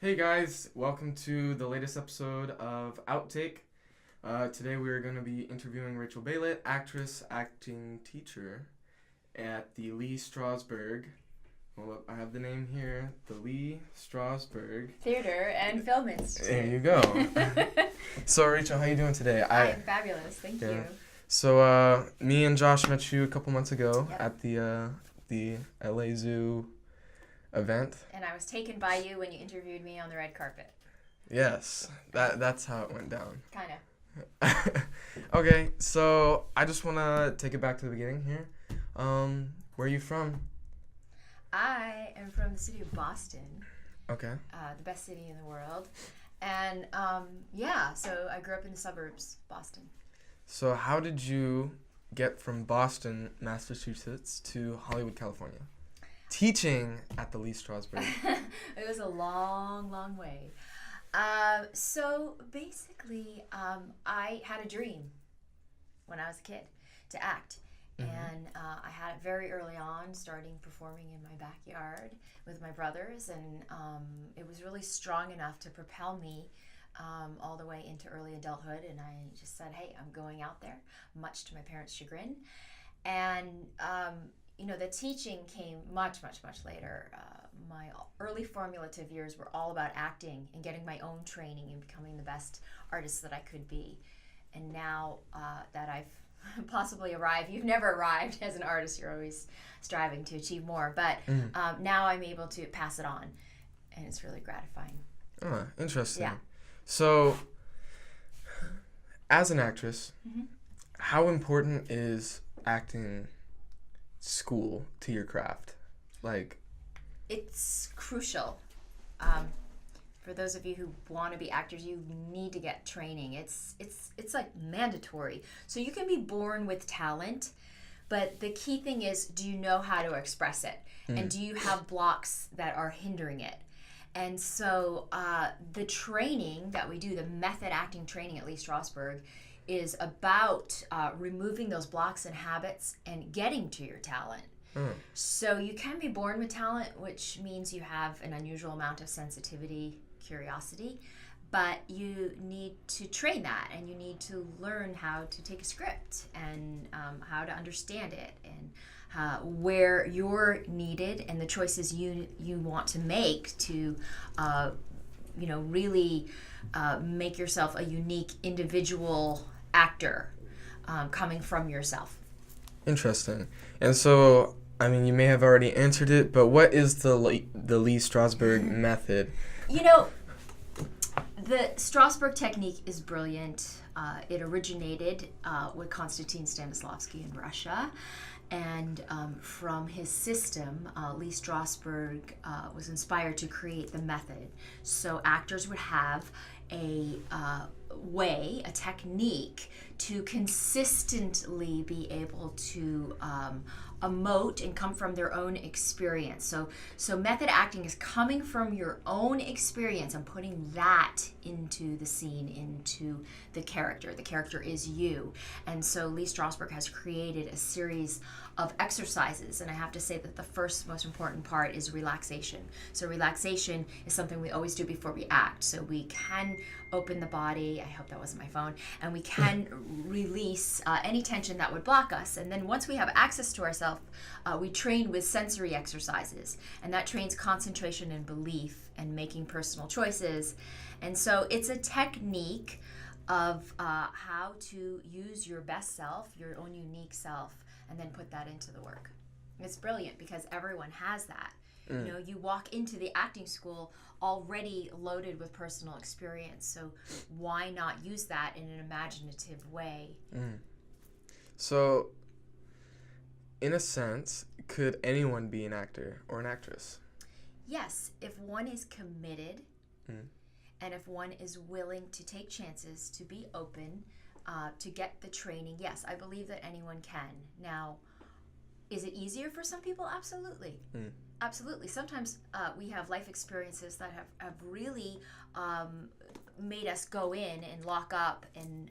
Hey guys, welcome to the latest episode of Outtake. Today we are going to be interviewing Rachel Bailit, actress, acting teacher at the Lee Strasberg. Hold up, I have the name here. The Lee Strasberg Theater and Film Institute. There you go. So Rachel, how you doing today? I'm fabulous, thank you. So me and Josh met you a couple months ago Yep. at the LA Zoo event. And I was taken by you when you interviewed me on the red carpet. Yes, that's how it went down. Kind of. Okay, so I just want to take it back to the beginning here. Where are you from? I am from the city of Boston, Okay. the best city in the world. And so I grew up in the suburbs, Boston. So how did you get from Boston, Massachusetts to Hollywood, California? Teaching at the Lee Strasberg. It was a long, long way. So basically, I had a dream when I was a kid to act. Mm-hmm. And I had it very early on, starting performing in my backyard with my brothers. And it was really strong enough to propel me all the way into early adulthood. And I just said, hey, I'm going out there, much to my parents' chagrin. And the teaching came much, much, much later. My early formative years were all about acting and getting my own training and becoming the best artist that I could be. And now that I've possibly arrived, you've never arrived as an artist, you're always striving to achieve more. But now I'm able to pass it on, and it's really gratifying. Oh, interesting. Yeah. So, as an actress, Mm-hmm. how important is acting school to your craft? It's crucial. For those of you who want to be actors, you need to get training. It's like mandatory. So you can be born with talent, but the key thing is, do you know how to express it? And do you have blocks that are hindering it? And so the training that we do, the method acting training at Lee Strasberg, is about removing those blocks and habits and getting to your talent. So you can be born with talent, which means you have an unusual amount of sensitivity, curiosity, but you need to train that, and you need to learn how to take a script and how to understand it, and where you're needed, and the choices you want to make to really make yourself a unique individual actor coming from yourself. Interesting. And so, I mean, you may have already answered it, but what is the Lee Strasberg method? The Strasberg technique is brilliant. It originated with Konstantin Stanislavski in Russia. And from his system, Lee Strasberg was inspired to create the method. So actors would have a way, a technique to consistently be able to emote and come from their own experience. So method acting is coming from your own experience and putting that into the scene, into the character. The character is you. And so Lee Strasberg has created a series of exercises, and I have to say that the first most important part is relaxation. So relaxation is something we always do before we act. So we can open the body, I hope that wasn't my phone, and we can release any tension that would block us. And then once we have access to ourselves, we train with sensory exercises, and that trains concentration and belief and making personal choices. And so it's a technique of how to use your best self, your own unique self, and then put that into the work. It's brilliant because everyone has that. You walk into the acting school already loaded with personal experience, so why not use that in an imaginative way? So, in a sense, could anyone be an actor or an actress? Yes, if one is committed and if one is willing to take chances, to be open, to get the training, yes, I believe that anyone can. Now, is it easier for some people? Absolutely. Absolutely. Sometimes we have life experiences that have really made us go in and lock up and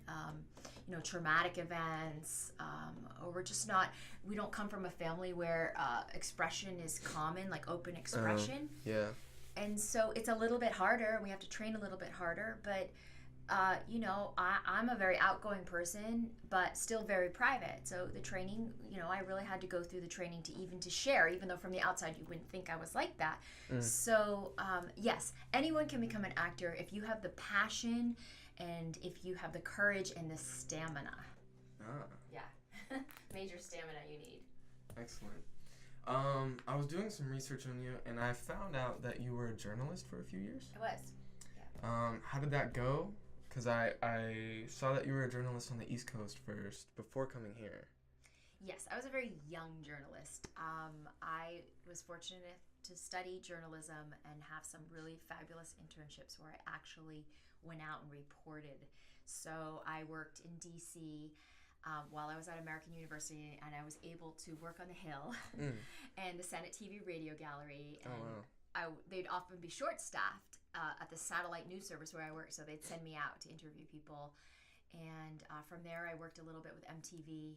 traumatic events, or we don't come from a family where expression is common, like open expression. Yeah. And so it's a little bit harder. We have to train a little bit harder, but I'm a very outgoing person, but still very private. So the training, I really had to go through the training to share, even though from the outside you wouldn't think I was like that. So yes, anyone can become an actor if you have the passion and if you have the courage and the stamina. Yeah, major stamina you need. Excellent. I was doing some research on you, and I found out that you were a journalist for a few years. I was. Yeah. How did that go? Because I saw that you were a journalist on the East Coast first before coming here. Yes, I was a very young journalist. I was fortunate to study journalism and have some really fabulous internships where I actually went out and reported. So I worked in D.C. While I was at American University, and I was able to work on the Hill and the Senate TV Radio Gallery. And they'd often be short-staffed at the satellite news service where I worked, so they'd send me out to interview people. And from there, I worked a little bit with MTV.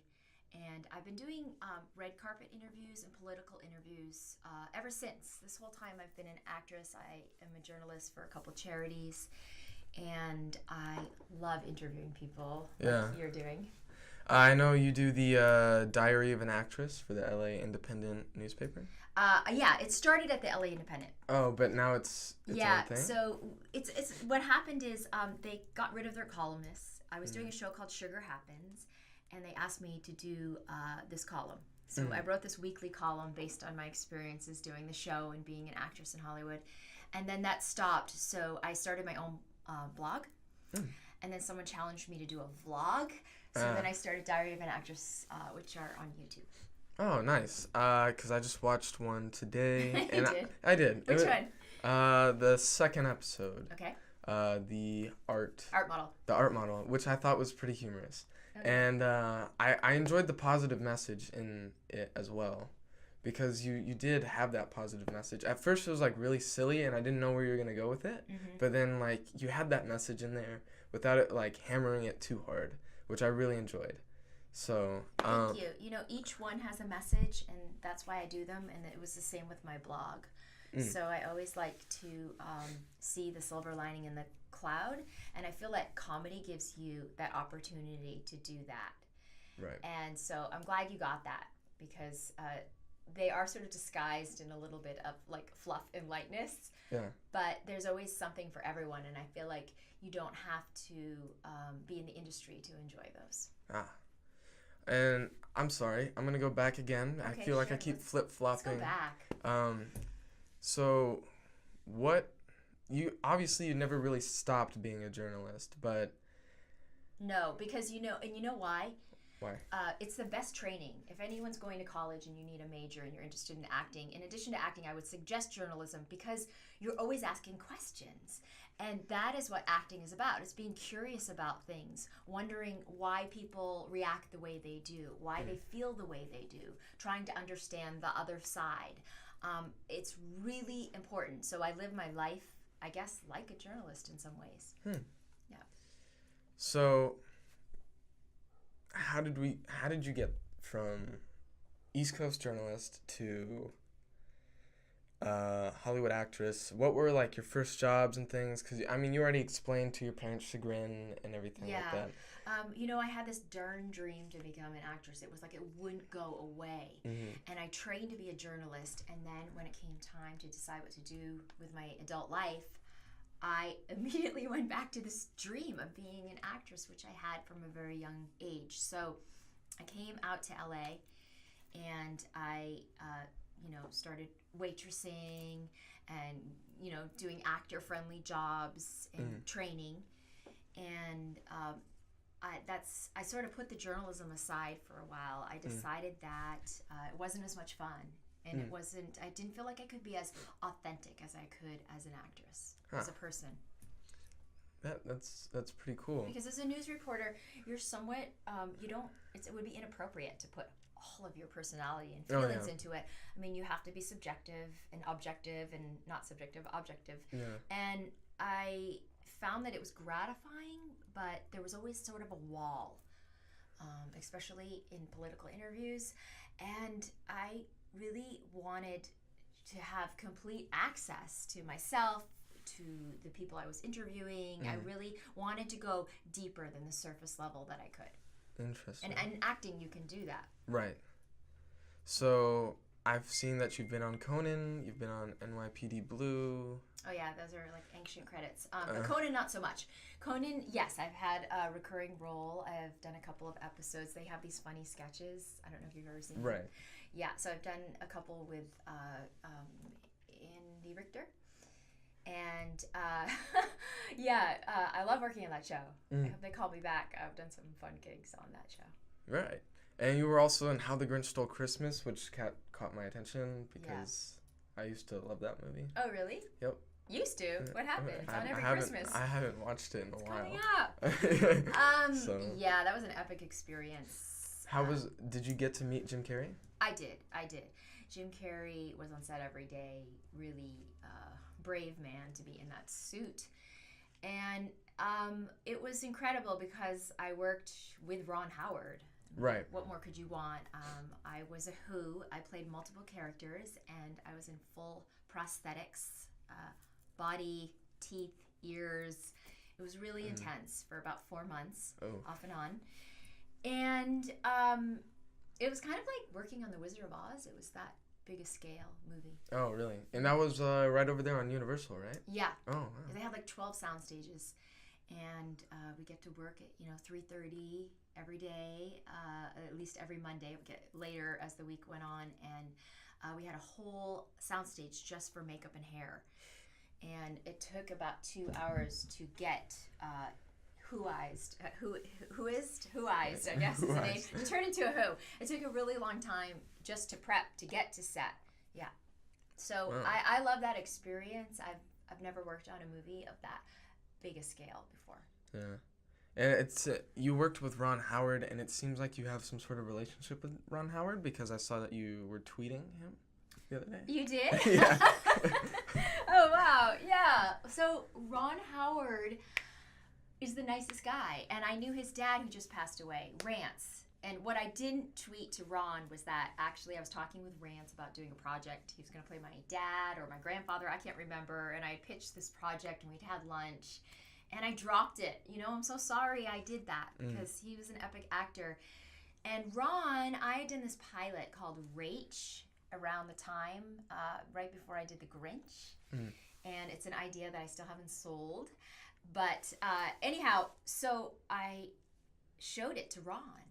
And I've been doing red carpet interviews and political interviews ever since. This whole time I've been an actress. I am a journalist for a couple charities. And I love interviewing people like you're doing. I know you do the Diary of an Actress for the LA Independent newspaper. Yeah, it started at the LA Independent. Oh, but now it's own thing? So it's what happened is they got rid of their columnists. I was doing a show called Sugar Happens, and they asked me to do this column. So I wrote this weekly column based on my experiences doing the show and being an actress in Hollywood. And then that stopped, so I started my own blog. And then someone challenged me to do a vlog. So then I started Diary of an Actress, which are on YouTube. Oh, nice. Because I just watched one today. You did? I did. Which one? The second episode. Okay. The art model. The art model, which I thought was pretty humorous. Okay. And I enjoyed the positive message in it as well. Because you did have that positive message. At first it was like really silly and I didn't know where you were going to go with it. But then like you had that message in there without it like hammering it too hard, which I really enjoyed. So thank you. Each one has a message, and that's why I do them. And it was the same with my blog. So I always like to see the silver lining in the cloud, and I feel like comedy gives you that opportunity to do that. Right. And so I'm glad you got that, because they are sort of disguised in a little bit of like fluff and lightness. Yeah. But there's always something for everyone, and I feel like you don't have to be in the industry to enjoy those. And I'm sorry, I'm gonna go back again. Okay, I feel like sure. I keep flip-flopping. Let's go back. So you never really stopped being a journalist, but no, because and you know why? Why? It's the best training. If anyone's going to college and you need a major and you're interested in acting, in addition to acting, I would suggest journalism, because you're always asking questions. And that is what acting is about. It's being curious about things, wondering why people react the way they do, why they feel the way they do, trying to understand the other side. It's really important. So I live my life, I guess, like a journalist in some ways. Yeah. So how did you get from East Coast journalist to Hollywood actress? What were like your first jobs and things? Because I mean, you already explained to your parents' chagrin and everything like that. I had this darn dream to become an actress. It was like it wouldn't go away. And I trained to be a journalist, and then when it came time to decide what to do with my adult life, I immediately went back to this dream of being an actress, which I had from a very young age. So I came out to LA, and I started waitressing and doing actor-friendly jobs and training, and I sort of put the journalism aside for a while. I decided that it wasn't as much fun, and I didn't feel like I could be as authentic as I could as an actress, as a person. That's pretty cool. Because as a news reporter, you're somewhat it would be inappropriate to put all of your personality and feelings into it. I mean, you have to be subjective and objective, and not subjective, objective. Yeah. And I found that it was gratifying, but there was always sort of a wall, especially in political interviews. And I really wanted to have complete access to myself, to the people I was interviewing. I really wanted to go deeper than the surface level that I could. Interesting. And acting, you can do that. Right. So I've seen that you've been on Conan, you've been on NYPD Blue. Oh yeah, those are like ancient credits. But Conan, not so much. Conan, yes, I've had a recurring role. I've done a couple of episodes. They have these funny sketches. I don't know if you've ever seen them. Right. Yeah, so I've done a couple with Andy Richter. And I love working on that show. I hope they call me back. I've done some fun gigs on that show. Right. And you were also in How the Grinch Stole Christmas, which caught my attention because I used to love that movie. Oh, really? Yep. Used to? What happened? It's on every Christmas. I haven't watched it in a while. Coming up. Yeah, that was an epic experience. Did you get to meet Jim Carrey? I did. Jim Carrey was on set every day. Really brave man to be in that suit. And it was incredible because I worked with Ron Howard. Right. What more could you want? I was a Who. I played multiple characters, and I was in full prosthetics, body, teeth, ears. It was really intense for about 4 months, off and on. And it was kind of like working on The Wizard of Oz. It was that big a scale movie. Oh, really? And that was right over there on Universal, right? Yeah. Oh, wow. They had like 12 sound stages. And we get to work at 3:30 every day, at least every Monday. It would get later as the week went on, and we had a whole soundstage just for makeup and hair. And it took about 2 hours to get Whoized, I guess is the name. It turned into a Who. It took a really long time just to prep to get to set. Yeah. So wow. I love that experience. I've never worked on a movie of that big a scale before. Yeah. And it's you worked with Ron Howard, and it seems like you have some sort of relationship with Ron Howard because I saw that you were tweeting him the other day. You did? Yeah. Oh, wow. Yeah. So Ron Howard is the nicest guy, and I knew his dad who just passed away, Rance. And what I didn't tweet to Ron was that actually I was talking with Rance about doing a project. He was going to play my dad or my grandfather, I can't remember, and I pitched this project, and we'd had lunch. And I dropped it. I'm so sorry I did that because he was an epic actor. And Ron, I had done this pilot called Rach around the time, right before I did The Grinch. And it's an idea that I still haven't sold. But anyhow, so I showed it to Ron.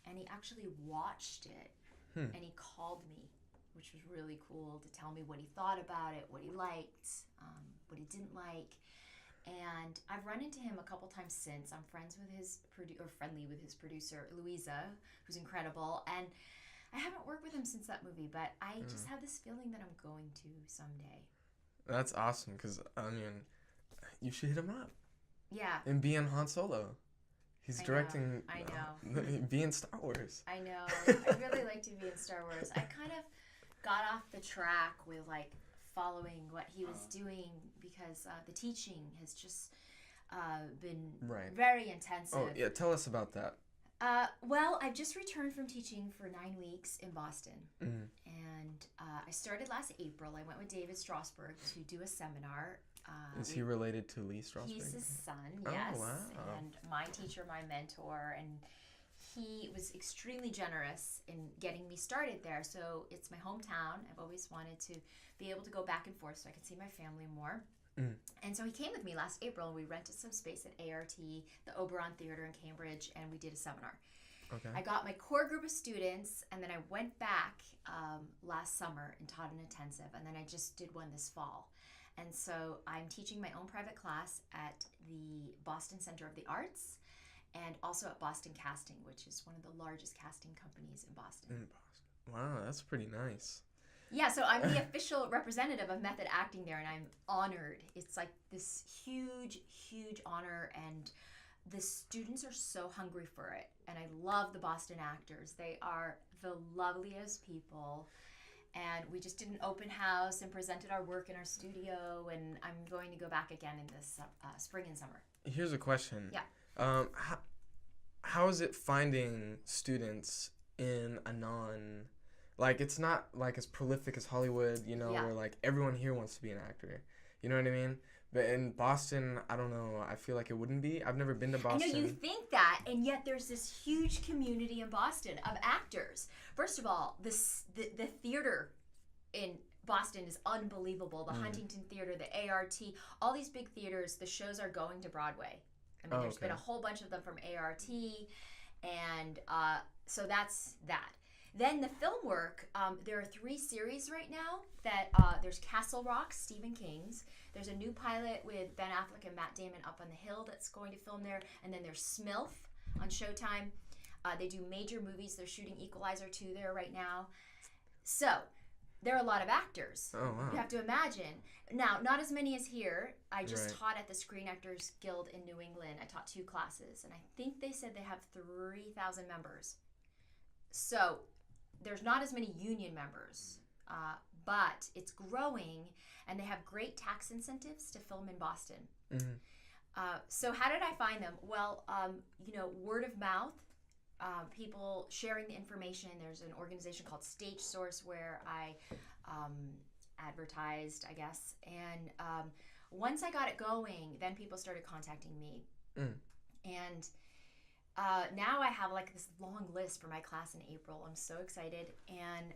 And he actually watched it. And he called me, which was really cool, to tell me what he thought about it, what he liked, what he didn't like. And I've run into him a couple times since. I'm friendly with his producer, Louisa, who's incredible. And I haven't worked with him since that movie, but I just have this feeling that I'm going to someday. That's awesome, because, you should hit him up. Yeah. And be in Han Solo. He's directing... I know. Be in Star Wars. I know. I'd really like to be in Star Wars. I kind of got off the track with, following what he was doing because the teaching has just been very intensive. Oh, yeah. Tell us about that. Well, I've just returned from teaching for 9 weeks in Boston. And I started last April. I went with David Strasberg to do a seminar. Is he related to Lee Strasberg? He's his son, yes. Oh, wow. And my teacher, my mentor, and he was extremely generous in getting me started there. So it's my hometown. I've always wanted to be able to go back and forth so I could see my family more. And so he came with me last April, and we rented some space at ART, the Oberon Theater in Cambridge, and we did a seminar. Okay. I got my core group of students, and then I went back last summer and taught an intensive, and then I just did one this fall. And so I'm teaching my own private class at the Boston Center of the Arts, and also at Boston Casting, which is one of the largest casting companies in Boston. Wow, that's pretty nice. Yeah, so I'm the official representative of method acting there, and I'm honored. It's like this huge, huge honor, and the students are so hungry for it. And I love the Boston actors. They are the loveliest people. And we just did an open house and presented our work in our studio, and I'm going to go back again in this spring and summer. Here's a question. Yeah. How is it finding students in a Like, it's not like as prolific as Hollywood, Yeah. where like everyone here wants to be an actor. You know what I mean? But in Boston, I don't know. I feel like it wouldn't be. I've never been to I know you Boston. think that, and yet there's this huge community in Boston of actors. First of all, the theater in Boston is unbelievable. The Huntington Theater, the ART, all these big theaters, the shows are going to Broadway. I mean, there's been a whole bunch of them from ART, and so that's that. Then the film work, there are 3 series right now that there's Castle Rock, Stephen King's. There's a new pilot with Ben Affleck and Matt Damon up on the hill that's going to film there. And then there's Smilf on Showtime. They do major movies. They're shooting Equalizer 2 there right now. So there are a lot of actors. Oh, wow. You have to imagine. Now, not as many as here. I just Right. taught at the Screen Actors Guild in New England. I taught 2 classes. And I think they said they have 3,000 members. So there's not as many union members, but it's growing, and they have great tax incentives to film in Boston. So how did I find them? Well, word of mouth, people sharing the information. There's an organization called Stage Source where I advertised, I guess. And once I got it going, then people started contacting me. And now I have like this long list for my class in April. I'm so excited. And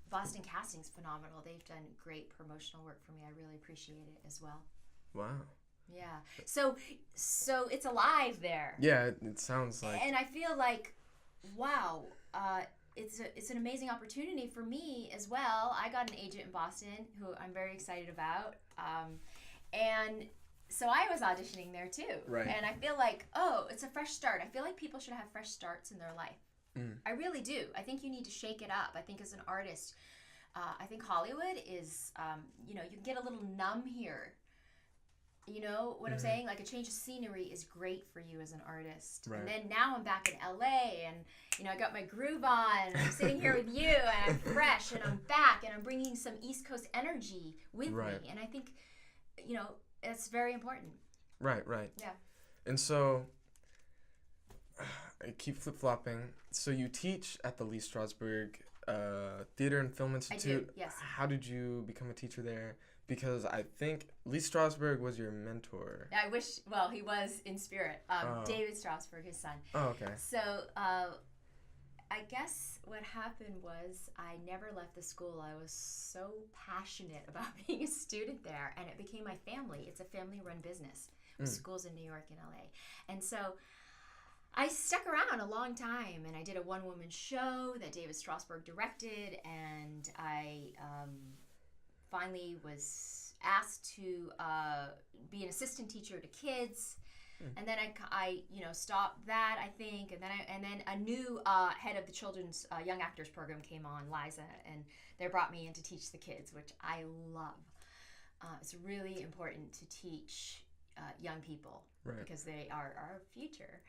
Boston Casting's phenomenal. They've done great promotional work for me. I really appreciate it as well. Wow. Yeah. So it's alive there. Yeah, it sounds like. And I feel like, wow, it's an amazing opportunity for me as well. I got an agent in Boston who I'm very excited about. And so I was auditioning there too. Right. And I feel like, oh, it's a fresh start. I feel like people should have fresh starts in their life. I really do. I think you need to shake it up. I think as an artist, I think Hollywood is, you can get a little numb here. You know what I'm saying? Like a change of scenery is great for you as an artist. Right. And then now I'm back in LA and, I got my groove on and I'm sitting here with you and I'm fresh and I'm back and I'm bringing some East Coast energy with me. And I think, it's very important. Right. Yeah. And so, I keep flip-flopping. So you teach at the Lee Strasberg Theater and Film Institute. I do, yes. How did you become a teacher there? Because I think Lee Strasberg was your mentor. I wish, he was in spirit. David Strasberg, his son. Oh, okay. So, I guess what happened was I never left the school. I was so passionate about being a student there, and it became my family. It's a family-run business with schools in New York and LA. And so I stuck around a long time, and I did a one-woman show that David Strasberg directed, and I finally was asked to be an assistant teacher to kids. And then I stopped that, I think, and then a new head of the children's young actors program came on, Liza, and they brought me in to teach the kids, which I love. It's really important to teach young people because they are our future,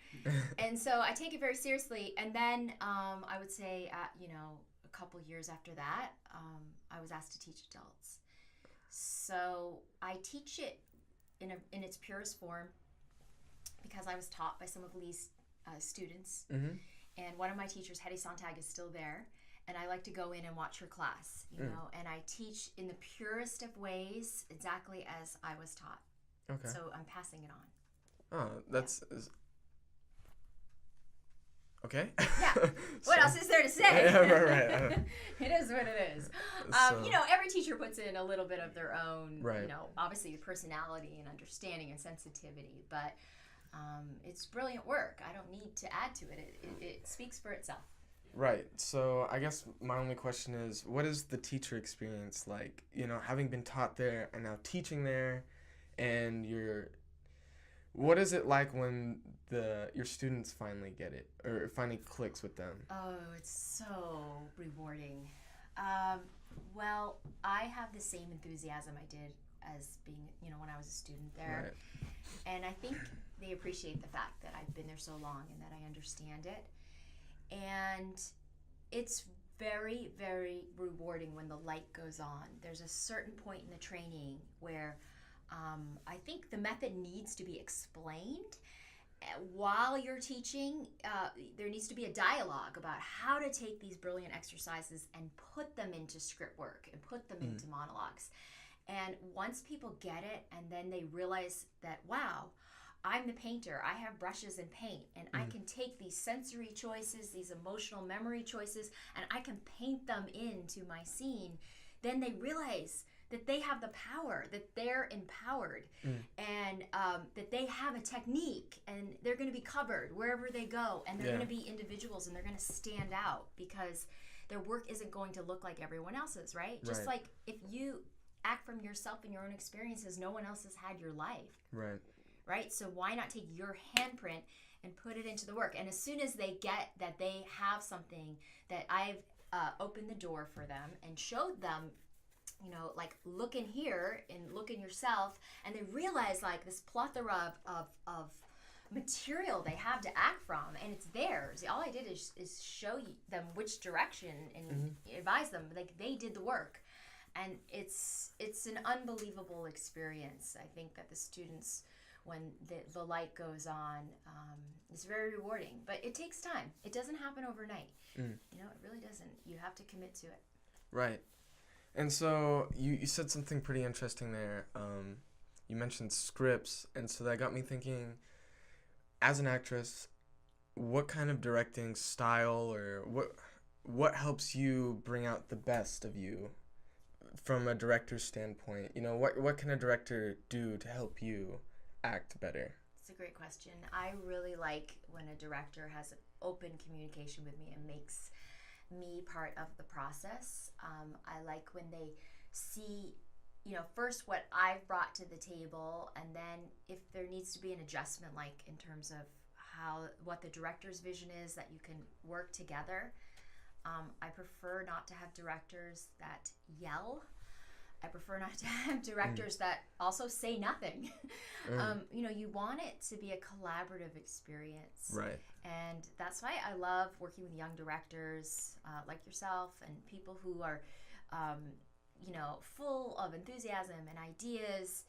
and so I take it very seriously. And then I would say, a couple years after that, I was asked to teach adults. So I teach it in its purest form, because I was taught by some of Lee's students. And one of my teachers, Hetty Sontag, is still there. And I like to go in and watch her class, and I teach in the purest of ways, exactly as I was taught. Okay. So I'm passing it on. Oh, that's... Okay. Yeah. What else is there to say? Yeah, right. It is what it is. Every teacher puts in a little bit of their own, obviously personality and understanding and sensitivity, but it's brilliant work. I don't need to add to it. It speaks for itself. Right. So I guess my only question is, what is the teacher experience like? Having been taught there and now teaching there, and what is it like when your students finally get it or it finally clicks with them? Oh, it's so rewarding. Well, I have the same enthusiasm I did as being, when I was a student there. Right. And I think they appreciate the fact that I've been there so long and that I understand it. And it's very, very rewarding when the light goes on. There's a certain point in the training where I think the method needs to be explained, while you're teaching, there needs to be a dialogue about how to take these brilliant exercises and put them into script work and put them into monologues. And once people get it and then they realize that, wow, I'm the painter, I have brushes and paint, and I can take these sensory choices, these emotional memory choices, and I can paint them into my scene, then they realize that they have the power, that they're empowered, and that they have a technique, and they're going to be covered wherever they go, and they're going to be individuals, and they're going to stand out because their work isn't going to look like everyone else's, right? Just like if you act from yourself and your own experiences, no one else has had your life. Right? So why not take your handprint and put it into the work? And as soon as they get that they have something that I've opened the door for them and showed them, like, look in here and look in yourself, and they realize like this plethora of material they have to act from, and it's theirs. All I did is show them which direction and advise them. Like, they did the work. And it's an unbelievable experience. I think that the students, when the light goes on, it's very rewarding. But it takes time. It doesn't happen overnight. It really doesn't. You have to commit to it. Right. And so you said something pretty interesting there. You mentioned scripts, and so that got me thinking, as an actress, what kind of directing style or what helps you bring out the best of you from a director's standpoint? What can a director do to help you act better? It's a great question. I really like when a director has an open communication with me and makes me part of the process. I like when they see, first what I've brought to the table, and then if there needs to be an adjustment, like in terms of what the director's vision is, that you can work together. I prefer not to have directors that yell. I prefer not to have directors that also say nothing. You want it to be a collaborative experience. Right. And that's why I love working with young directors like yourself and people who are, full of enthusiasm and ideas.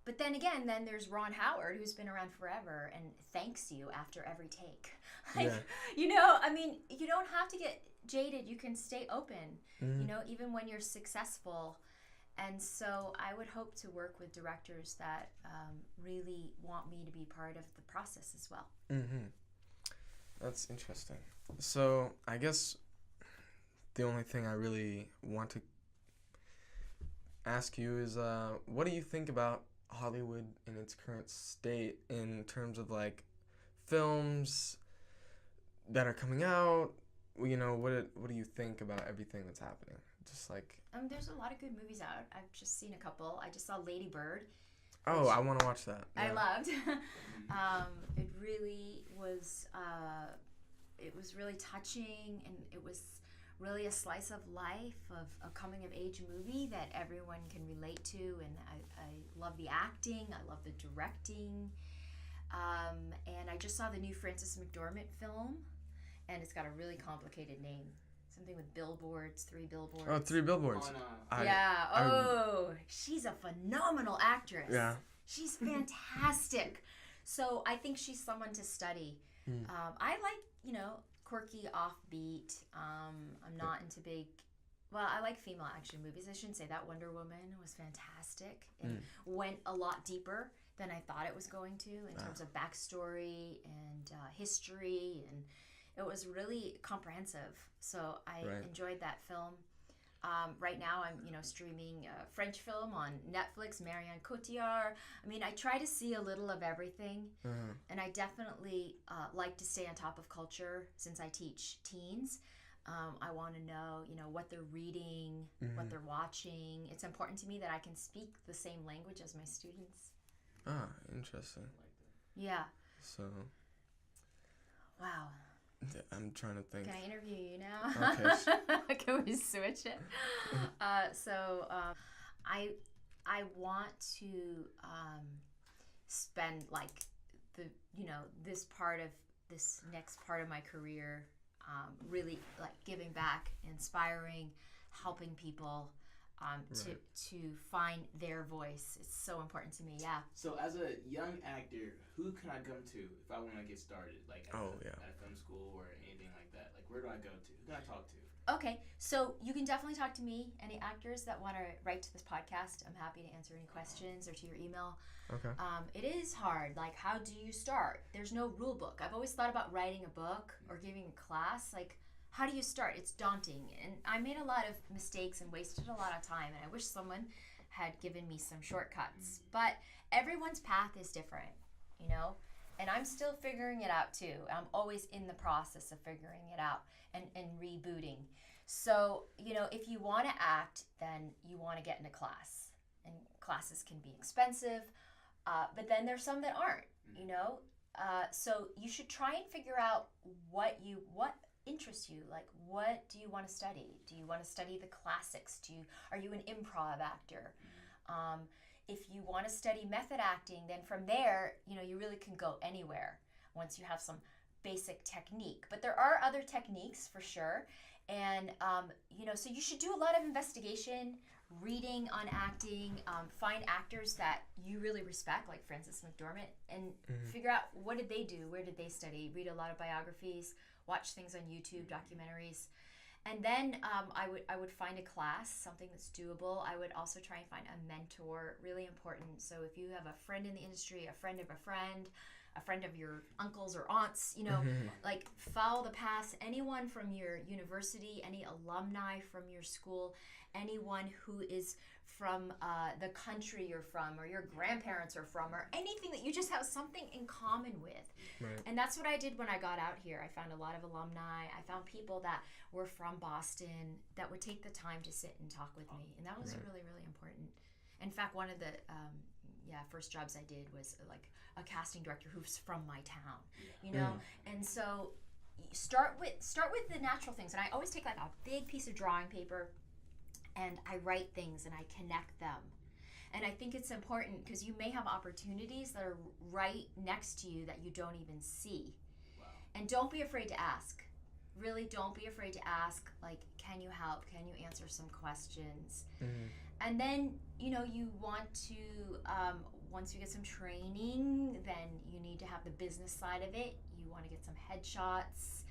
But then again, there's Ron Howard, who's been around forever and thanks you after every take. You don't have to get jaded. You can stay open, even when you're successful. And so I would hope to work with directors that really want me to be part of the process as well. That's interesting. So I guess the only thing I really want to ask you is, what do you think about Hollywood in its current state in terms of like films that are coming out? What do you think about everything that's happening? Just like there's a lot of good movies out. I've just seen a couple. I just saw Lady Bird. Oh, I want to watch that. I loved. It really was. It was really touching, and it was really a slice of life of a coming of age movie that everyone can relate to. And I love the acting. I love the directing. And I just saw the new Frances McDormand film, and it's got a really complicated name. Something with billboards, 3 billboards. Oh, 3 billboards. She's a phenomenal actress. Yeah. She's fantastic. So I think she's someone to study. I like, quirky, offbeat. I'm not into I like female action movies. I shouldn't say that. Wonder Woman was fantastic and went a lot deeper than I thought it was going to in terms of backstory and history, and it was really comprehensive. So I enjoyed that film. Right now I'm, streaming a French film on Netflix, Marianne Cotillard. I try to see a little of everything. And I definitely like to stay on top of culture since I teach teens. I want to know, what they're reading, what they're watching. It's important to me that I can speak the same language as my students. Ah, interesting. Yeah. So. Wow. I'm trying to think. Can I interview you now? Okay. Can we switch it? I want to spend this next part of my career really like giving back, inspiring, helping people, to find their voice. It's so important to me. Yeah. So as a young actor, who can I come to if I want to get started, like at a film school or anything like that? Like, where do I go to? Who can I talk to? Okay, so you can definitely talk to me. Any actors that want to write to this podcast, I'm happy to answer any questions or to your email. Okay. It is hard. Like, how do you start? There's no rule book. I've always thought about writing a book or giving a class. Like, how do you start? It's daunting. And I made a lot of mistakes and wasted a lot of time. And I wish someone had given me some shortcuts. But everyone's path is different, you know? And I'm still figuring it out too. I'm always in the process of figuring it out and rebooting. So, you know, if you want to act, then you want to get in a class. And classes can be expensive, but then there's some that aren't, you know? So you should try and figure out what interests you. Like, what do you want to study? Do you want to study the classics? Are you an improv actor? If you want to study method acting, then from there, you know, you really can go anywhere once you have some basic technique. But there are other techniques for sure. And, you know, so you should do a lot of investigation, reading on acting, find actors that you really respect, like Frances McDormand, and figure out what did they do, where did they study, read a lot of biographies, watch things on YouTube, documentaries. And then I would find a class, something that's doable. I would also try and find a mentor, really important. So if you have a friend in the industry, a friend of your uncles or aunts, you know, like follow the paths. Anyone from your university, any alumni from your school, anyone who is from the country you're from or your grandparents are from, or anything that you just have something in common with. Right. And that's what I did when I got out here. I found a lot of alumni. I found people that were from Boston that would take the time to sit and talk with me. And that was really, really important. In fact, one of the first jobs I did was like a casting director who's from my town, you know? And so start with the natural things. And I always take like a big piece of drawing paper and I write things and I connect them. And I think it's important because you may have opportunities that are right next to you that you don't even see. Wow. And don't be afraid to ask. Really, don't be afraid to ask, like, can you help? Can you answer some questions? And then, you know, you want to, once you get some training, then you need to have the business side of it. You want to get some headshots.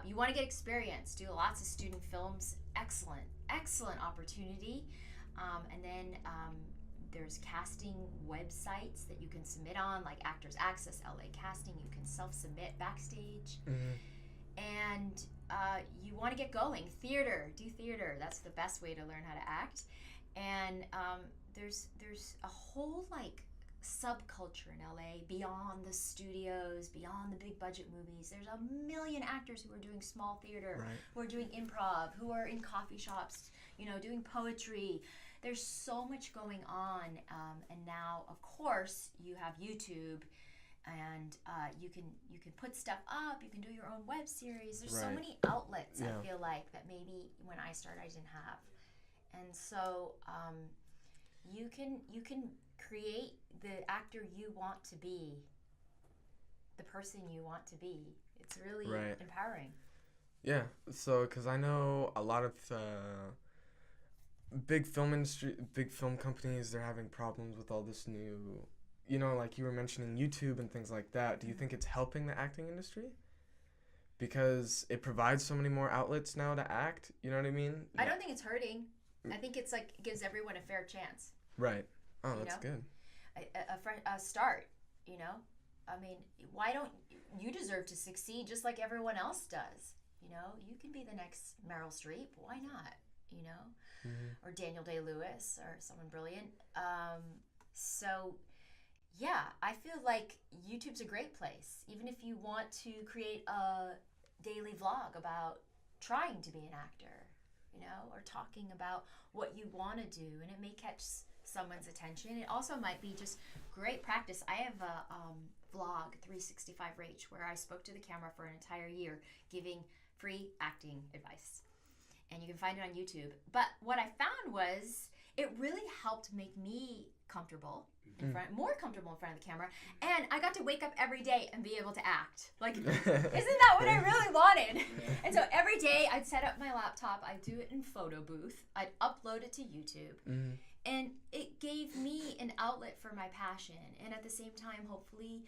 You want to get experience. Do lots of student films. Excellent opportunity. And then there's casting websites that you can submit on, like Actors Access, LA Casting. You can self-submit backstage. And you want to get going. Do theater. That's the best way to learn how to act. And there's a whole like subculture in LA beyond the studios, beyond the big budget movies. There's a million actors who are doing small theater, who are doing improv, who are in coffee shops, you know, doing poetry. There's so much going on. And now, of course, you have YouTube. And you can put stuff up. You can do your own web series. There's so many outlets. I feel like that maybe when I started I didn't have, and so you can create the actor you want to be, the person you want to be. It's really empowering. Yeah. So because I know a lot of big film companies, they're having problems with all this new. You know, like you were mentioning YouTube and things like that. Do you think it's helping the acting industry? Because it provides so many more outlets now to act. You know what I mean? I don't think it's hurting. I think it's like it gives everyone a fair chance. Right. Oh, that's good. A start, you know? I mean, why don't you deserve to succeed just like everyone else does? You know, you can be the next Meryl Streep. Why not? You know? Or Daniel Day-Lewis or someone brilliant. So... yeah, I feel like YouTube's a great place. Even if you want to create a daily vlog about trying to be an actor, you know, or talking about what you want to do, and it may catch someone's attention. It also might be just great practice. I have a vlog, 365 Rach, where I spoke to the camera for an entire year giving free acting advice. And you can find it on YouTube. But what I found was it really helped make me comfortable more comfortable in front of the camera, and I got to wake up every day and be able to act. Like, isn't that what I really wanted? And so every day I'd set up my laptop, I'd do it in photo booth, I'd upload it to YouTube, and it gave me an outlet for my passion, and at the same time, hopefully,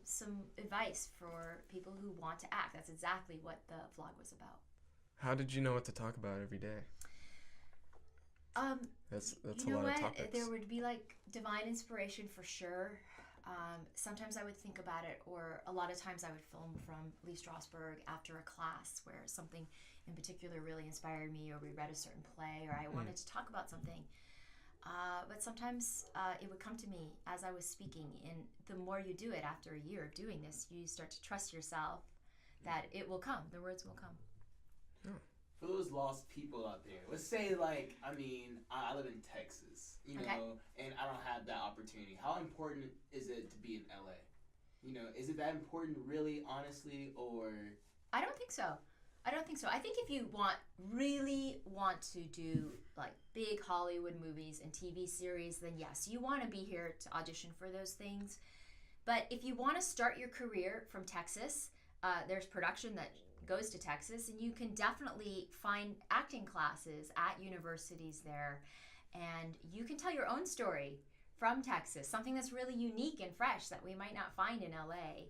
some advice for people who want to act. That's exactly what the vlog was about. How did you know what to talk about every day? That's a lot of topics. There would be like divine inspiration for sure. Sometimes I would think about it, or a lot of times I would film from Lee Strasberg after a class where something in particular really inspired me, or we read a certain play, or I wanted to talk about something. But sometimes it would come to me as I was speaking, and the more you do it after a year of doing this, you start to trust yourself that it will come, the words will come. For those lost people out there, let's say I live in Texas, and I don't have that opportunity. How important is it to be in LA? Is it that important really, honestly, or? I don't think so. I think if you really want to do like big Hollywood movies and TV series, then yes, you want to be here to audition for those things. But if you want to start your career from Texas, there's production that goes to Texas, and you can definitely find acting classes at universities there, and you can tell your own story from Texas, something that's really unique and fresh that we might not find in LA.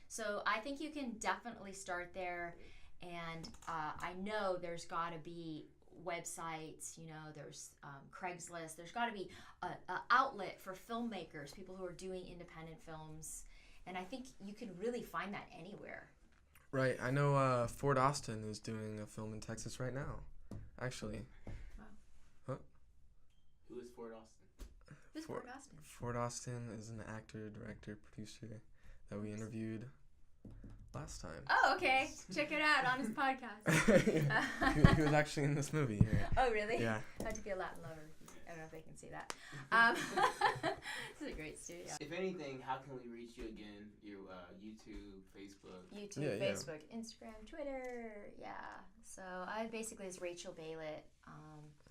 So I think you can definitely start there, and I know there's got to be websites, there's Craigslist, there's got to be an outlet for filmmakers, people who are doing independent films, and I think you can really find that anywhere. Right. I know Ford Austin is doing a film in Texas right now, actually. Wow. Huh? Who is Ford Austin? Who's Ford Austin? Ford Austin is an actor, director, producer that we interviewed last time. Oh, okay. Check it out on his podcast. He was actually in this movie here. Oh, really? Yeah. How to Be a Latin Lover. I don't know if they can see that. This is a great studio. If anything, how can we reach you again? Your YouTube, Facebook? Facebook, Instagram, Twitter. Yeah. So I basically is Rachel Bailit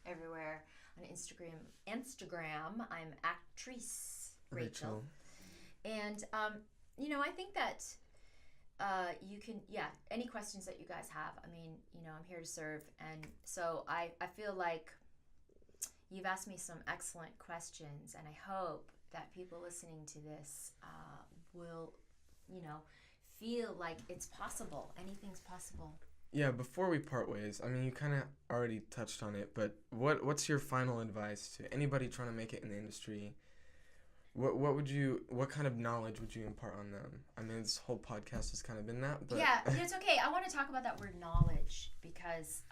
everywhere. On Instagram, I'm actrice Rachel. And, I think that you can, any questions that you guys have, I'm here to serve. And so I feel like you've asked me some excellent questions, and I hope that people listening to this will, feel like it's possible. Anything's possible. Yeah, before we part ways, you kind of already touched on it, but what's your final advice to anybody trying to make it in the industry? What kind of knowledge would you impart on them? This whole podcast has kind of been that, but... Yeah, it's okay. I want to talk about that word knowledge, because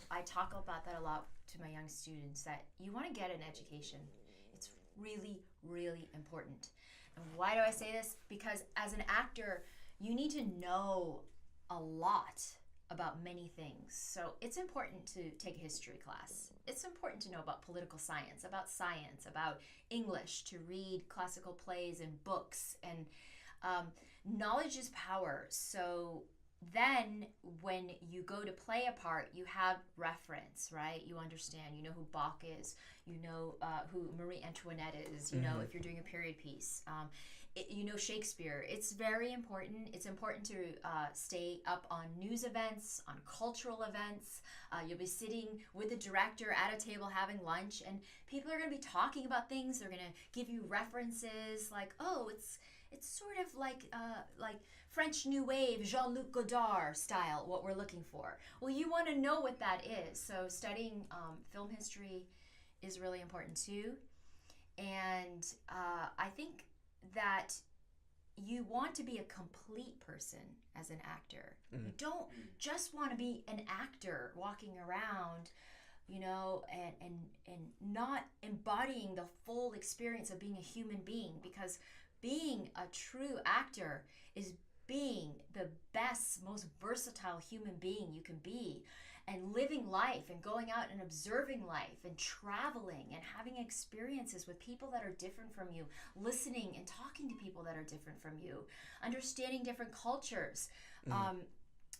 I talk about that a lot to my young students, that you want to get an education. It's really, really important. And why do I say this? Because as an actor, you need to know a lot about many things. So it's important to take a history class. It's important to know about political science, about English, to read classical plays and books. And knowledge is power. So then when you go to play a part, you have reference, right? You understand, you know who Bach is, you know who Marie Antoinette is, you know, if you're doing a period piece. You know Shakespeare. It's very important. It's important to stay up on news events, on cultural events. You'll be sitting with the director at a table having lunch, and people are going to be talking about things. They're going to give you references like, oh, it's sort of like French New Wave, Jean-Luc Godard style, what we're looking for. Well, you want to know what that is. So studying film history is really important too. And I think that you want to be a complete person as an actor. You don't just want to be an actor walking around, and not embodying the full experience of being a human being, because being a true actor is being the best, most versatile human being you can be, and living life and going out and observing life and traveling and having experiences with people that are different from you, listening and talking to people that are different from you, understanding different cultures.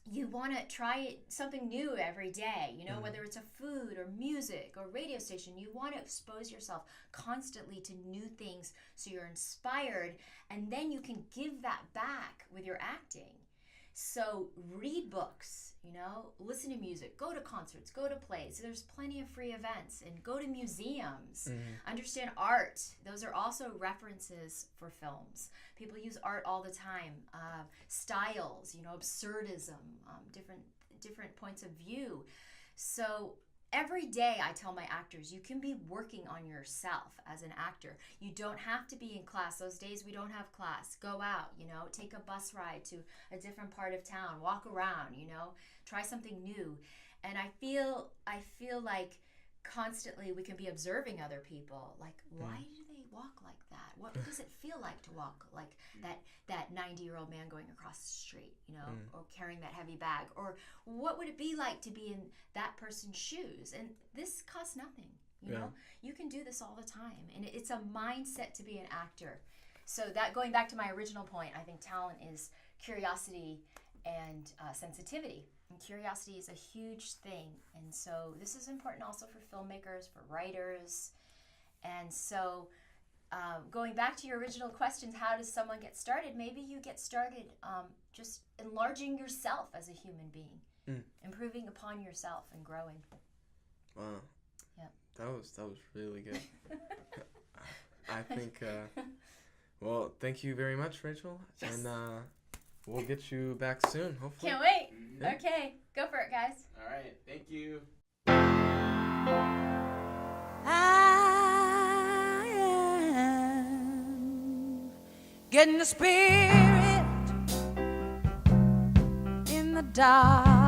you want to try something new every day, you know, whether it's a food or music or radio station. You want to expose yourself constantly to new things so you're inspired, and then you can give that back with your acting. So read books, you know, listen to music, go to concerts, go to plays. There's plenty of free events, and go to museums. Understand art. Those are also references for films. People use art all the time. Styles, you know, absurdism, different points of view. So every day I tell my actors, you can be working on yourself as an actor. You don't have to be in class. Those days we don't have class. Go out, you know, take a bus ride to a different part of town, walk around, you know, try something new. And I feel like constantly we can be observing other people. Like, why do they walk like that? What does it feel like to walk like that 90-year-old man going across the street, you know, or carrying that heavy bag? Or what would it be like to be in that person's shoes? And this costs nothing, you know. You can do this all the time, and it's a mindset to be an actor. So that, going back to my original point, I think talent is curiosity and sensitivity. And curiosity is a huge thing. And so this is important also for filmmakers, for writers. And so going back to your original questions, how does someone get started? Maybe you get started just enlarging yourself as a human being, improving upon yourself and growing. Wow. Yeah. That was really good. I think, well, thank you very much, Rachel. Yes. And we'll get you back soon, hopefully. Can't wait. Yeah. Okay, go for it, guys. All right. Thank you. I am getting the spirit in the dark.